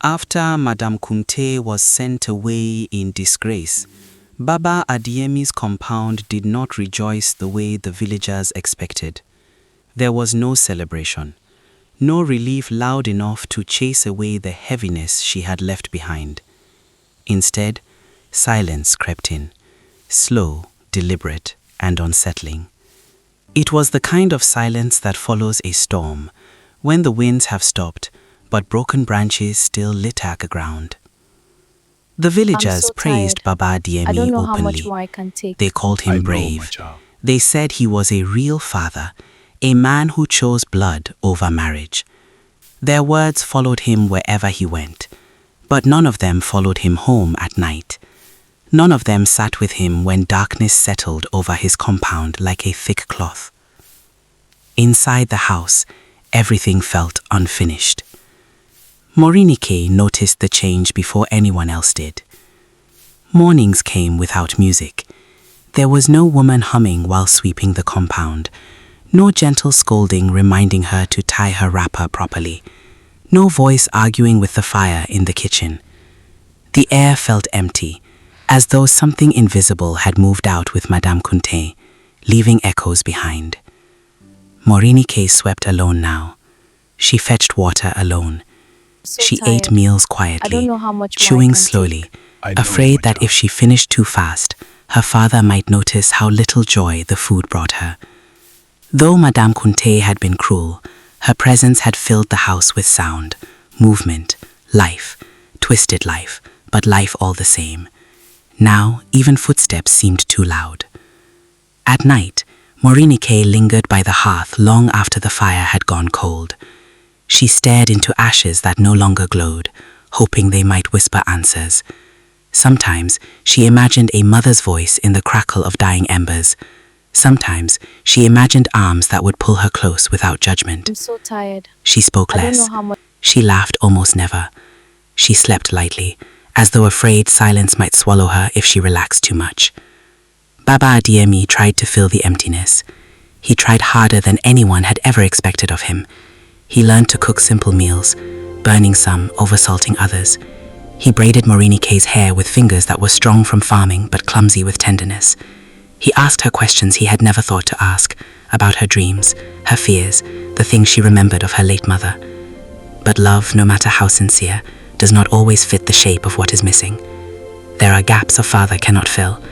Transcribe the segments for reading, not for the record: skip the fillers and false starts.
After Madam Kute was sent away in disgrace, Baba Adiyemi's compound did not rejoice the way the villagers expected. There was no celebration, no relief loud enough to chase away the heaviness she had left behind. Instead, silence crept in, slow, deliberate, and unsettling. It was the kind of silence that follows a storm, when the winds have stopped, but broken branches still litter the ground. The villagers praised Baba Adiyemi openly. They called him brave. They said he was a real father, a man who chose blood over marriage. Their words followed him wherever he went, but none of them followed him home at night. None of them sat with him when darkness settled over his compound like a thick cloth. Inside the house, everything felt unfinished. Morenike noticed the change before anyone else did. Mornings came without music. There was no woman humming while sweeping the compound, no gentle scolding reminding her to tie her wrapper properly, no voice arguing with the fire in the kitchen. The air felt empty, as though something invisible had moved out with Madam Kute, leaving echoes behind. Morenike swept alone now. She fetched water alone. She ate meals quietly, chewing slowly, afraid that if she finished too fast, her father might notice how little joy the food brought her. Though Madam Kute had been cruel, her presence had filled the house with sound, movement, life, twisted life, but life all the same. Now, even footsteps seemed too loud. At night, Morenike lingered by the hearth long after the fire had gone cold. She stared into ashes that no longer glowed, hoping they might whisper answers. Sometimes she imagined a mother's voice in the crackle of dying embers. Sometimes she imagined arms that would pull her close without judgment. I'm so tired. She spoke less. She laughed almost never. She slept lightly, as though afraid silence might swallow her if she relaxed too much. Baba Adiyemi tried to fill the emptiness. He tried harder than anyone had ever expected of him. He learned to cook simple meals, burning some, oversalting others. He braided Morenike's hair with fingers that were strong from farming but clumsy with tenderness. He asked her questions he had never thought to ask, about her dreams, her fears, the things she remembered of her late mother. But love, no matter how sincere, does not always fit the shape of what is missing. There are gaps a father cannot fill,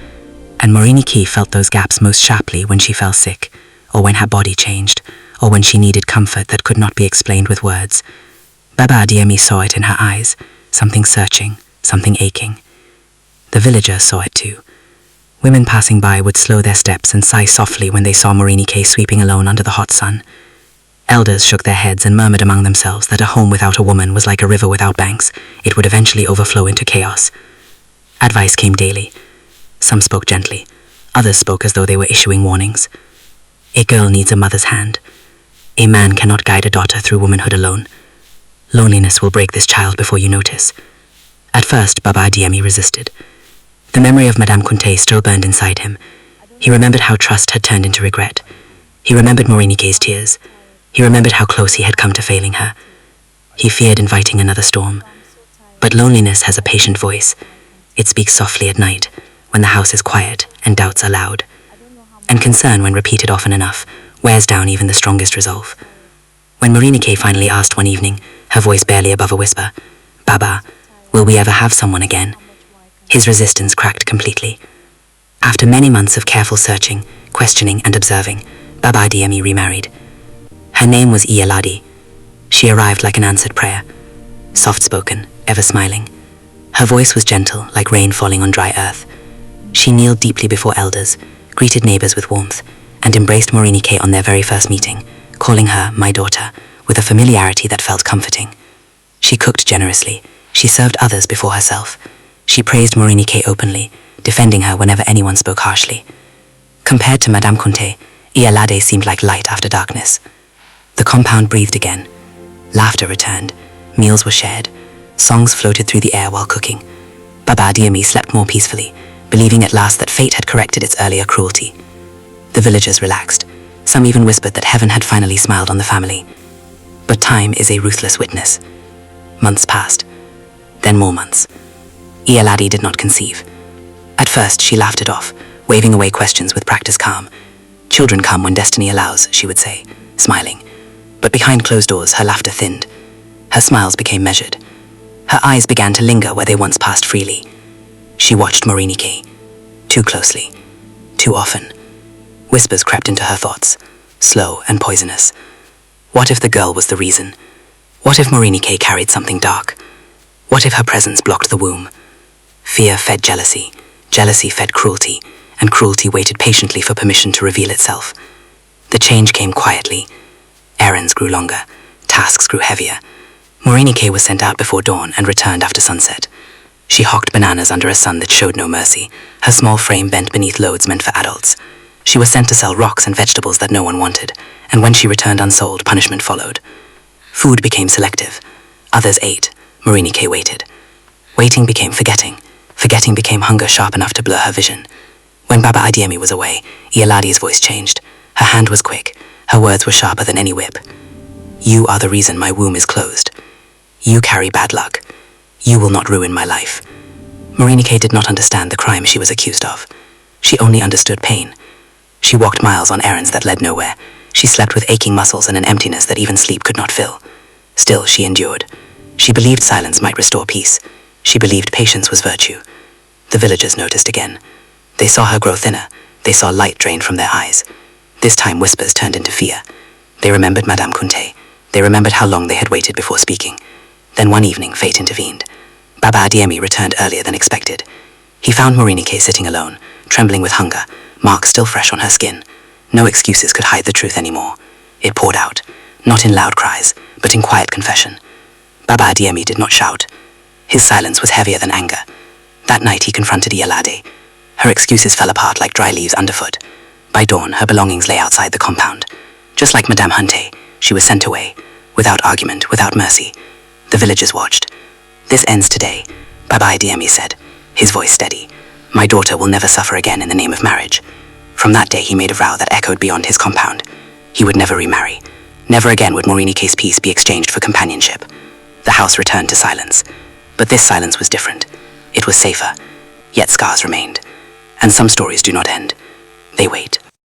and Morenike felt those gaps most sharply when she fell sick, or when her body changed, or when she needed comfort that could not be explained with words. Baba Adiyemi saw it in her eyes, something searching, something aching. The villagers saw it too. Women passing by would slow their steps and sigh softly when they saw Morenike sweeping alone under the hot sun. Elders shook their heads and murmured among themselves that a home without a woman was like a river without banks. It would eventually overflow into chaos. Advice came daily. Some spoke gently. Others spoke as though they were issuing warnings. A girl needs a mother's hand. A man cannot guide a daughter through womanhood alone. Loneliness will break this child before you notice. At first, Baba Adiyemi resisted. The memory of Madam Kute still burned inside him. He remembered how trust had turned into regret. He remembered Morenike's tears. He remembered how close he had come to failing her. He feared inviting another storm. But loneliness has a patient voice. It speaks softly at night, when the house is quiet and doubts are loud. And concern, when repeated often enough, wears down even the strongest resolve. When Morenike finally asked one evening, her voice barely above a whisper, "Baba, will we ever have someone again?" His resistance cracked completely. After many months of careful searching, questioning, and observing, Baba Adiyemi remarried. Her name was Iyaladi. She arrived like an answered prayer, soft-spoken, ever smiling. Her voice was gentle, like rain falling on dry earth. She kneeled deeply before elders, greeted neighbors with warmth, and embraced Morenike on their very first meeting, calling her "my daughter," with a familiarity that felt comforting. She cooked generously. She served others before herself. She praised Morenike openly, defending her whenever anyone spoke harshly. Compared to Madam Kute, Iyalade seemed like light after darkness. The compound breathed again. Laughter returned. Meals were shared. Songs floated through the air while cooking. Baba Adiyemi slept more peacefully, believing at last that fate had corrected its earlier cruelty. The villagers relaxed. Some even whispered that heaven had finally smiled on the family. But time is a ruthless witness. Months passed. Then more months. Iyalade did not conceive. At first, she laughed it off, waving away questions with practiced calm. Children come when destiny allows, she would say, smiling. But behind closed doors, her laughter thinned. Her smiles became measured. Her eyes began to linger where they once passed freely. She watched Morenike. Too closely. Too often. Whispers crept into her thoughts, slow and poisonous. What if the girl was the reason? What if Morenike carried something dark? What if her presence blocked the womb? Fear fed jealousy, jealousy fed cruelty, and cruelty waited patiently for permission to reveal itself. The change came quietly. Errands grew longer, tasks grew heavier. Morenike was sent out before dawn and returned after sunset. She hawked bananas under a sun that showed no mercy, her small frame bent beneath loads meant for adults. She was sent to sell rocks and vegetables that no one wanted, and when she returned unsold, punishment followed. Food became selective. Others ate. Morenike waited. Waiting became forgetting. Forgetting became hunger sharp enough to blur her vision. When Baba Adiyemi was away, Iyalade's voice changed. Her hand was quick. Her words were sharper than any whip. You are the reason my womb is closed. You carry bad luck. You will not ruin my life. Morenike did not understand the crime she was accused of. She only understood pain. She walked miles on errands that led nowhere. She slept with aching muscles and an emptiness that even sleep could not fill. Still, she endured. She believed silence might restore peace. She believed patience was virtue. The villagers noticed again. They saw her grow thinner. They saw light drain from their eyes. This time whispers turned into fear. They remembered Madam Kute. They remembered how long they had waited before speaking. Then one evening, fate intervened. Baba Adiyemi returned earlier than expected. He found Morenike sitting alone, trembling with hunger, marks still fresh on her skin. No excuses could hide the truth anymore. It poured out, not in loud cries, but in quiet confession. Baba Adiyemi did not shout. His silence was heavier than anger. That night he confronted Iyalade. Her excuses fell apart like dry leaves underfoot. By dawn, her belongings lay outside the compound. Just like Madame Kute, she was sent away, without argument, without mercy. The villagers watched. This ends today, Baba Adiyemi said, his voice steady. My daughter will never suffer again in the name of marriage. From that day he made a vow that echoed beyond his compound. He would never remarry. Never again would Morenike's peace be exchanged for companionship. The house returned to silence. But this silence was different. It was safer. Yet scars remained. And some stories do not end. They wait.